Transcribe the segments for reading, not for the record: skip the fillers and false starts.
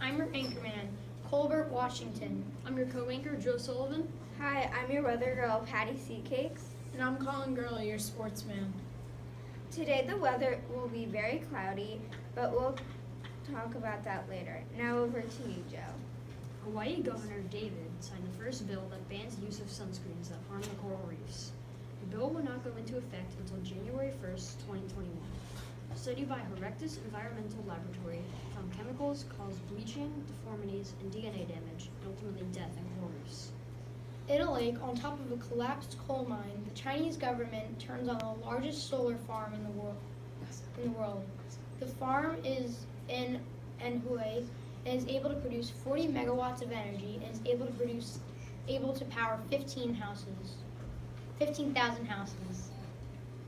I'm your anchorman, Colbert Washington. I'm your co-anchor, Joe Sullivan. Hi, I'm your weather girl, Patty Seacakes. And I'm Colin Gurley, your sportsman. Today the weather will be very cloudy, but we'll talk about that later. Now over to you, Joe. Hawaii Governor David signed the first bill that bans use of sunscreens that harm the coral reefs. The bill will not go into effect until January 1st, 2021. A study by Horectus Environmental Laboratory found chemicals cause bleaching, deformities, and DNA damage, and ultimately death in coral reefs. In a lake on top of a collapsed coal mine, the Chinese government turns on the largest solar farm in the world. The farm is in Anhui and is able to produce 40 megawatts of energy and is able to power 15,000 houses.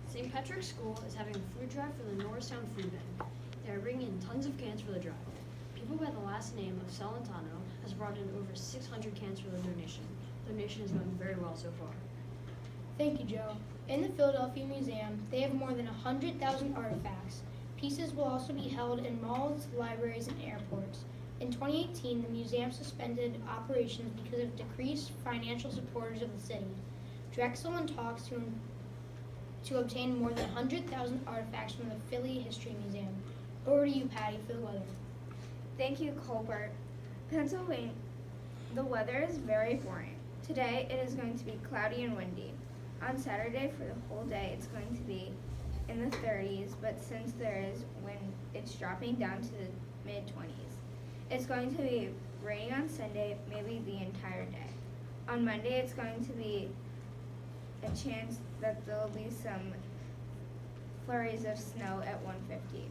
St. Patrick's School is having a food drive for the Norristown Food Bank. They are bringing in tons of cans for the drive. People by the last name of Celentano has brought in over 600 cans for the donation. The donation is going very well so far. Thank you, Joe. In the Philadelphia Museum, they have more than 100,000 artifacts. Pieces will also be held in malls, libraries, and airports. In 2018, the museum suspended operations because of decreased financial supporters of the city. Drexel in talks to obtain more than 100,000 artifacts from the Philly History Museum. Over to you, Patty, for the weather. Thank you, Colbert. Pennsylvania, the weather is very boring. Today it is going to be cloudy and windy. On Saturday for the whole day it's going to be in the 30s, but since there is wind, it's dropping down to the mid-20s. It's going to be raining on Sunday, maybe the entire day. On Monday it's going to be a chance that there will be some flurries of snow at 1:50.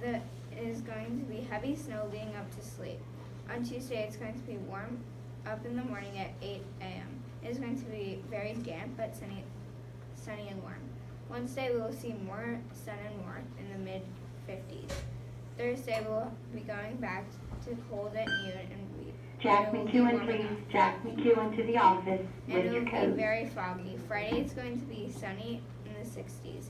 It is going to be heavy snow leading up to sleep. On Tuesday, it's going to be warm up in the morning at 8 a.m. It is going to be very damp but sunny and warm. Wednesday, we will see more sun and warmth in the mid-50s. Thursday, we'll be going back to cold at noon and Jack McEwen, please. Jack McEwen to the office with your it will coat. be very foggy. Friday, it's going to be sunny in the 60s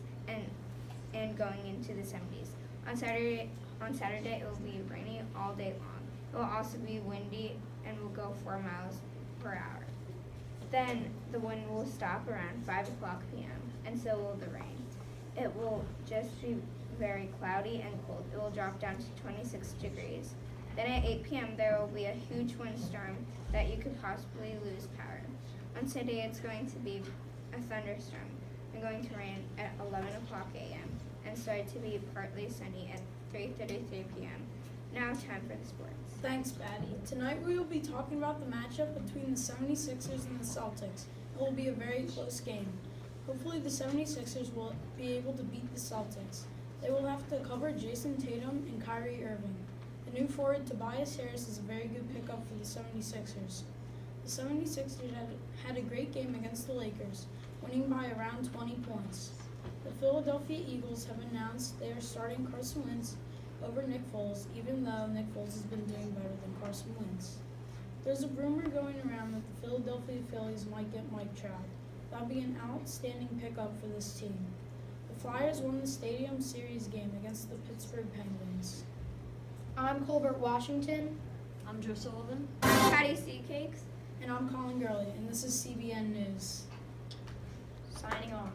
and going into the 70s. On Saturday, it will be rainy all day long. It will also be windy and will go 4 miles per hour. Then the wind will stop around 5 o'clock p.m. and so will the rain. It will just be very cloudy and cold. It will drop down to 26 degrees. Then at 8 p.m. there will be a huge windstorm that you could possibly lose power. On Sunday it's going to be a thunderstorm and going to rain at 11 o'clock a.m. and start to be partly sunny at 3:33 p.m. Now time for the sports. Thanks, Patty. Tonight we will be talking about the matchup between the 76ers and the Celtics. It will be a very close game. Hopefully the 76ers will be able to beat the Celtics. They will have to cover Jason Tatum and Kyrie Irving. The new forward Tobias Harris is a very good pickup for the 76ers. The 76ers had a great game against the Lakers, winning by around 20 points. The Philadelphia Eagles have announced they are starting Carson Wentz over Nick Foles, even though Nick Foles has been doing better than Carson Wentz. There's a rumor going around that the Philadelphia Phillies might get Mike Trout. That would be an outstanding pickup for this team. The Flyers won the Stadium Series game against the Pittsburgh Penguins. I'm Colbert Washington. I'm Joe Sullivan. Patty Seacakes. And I'm Colin Gurley, and this is CBN News. Signing off.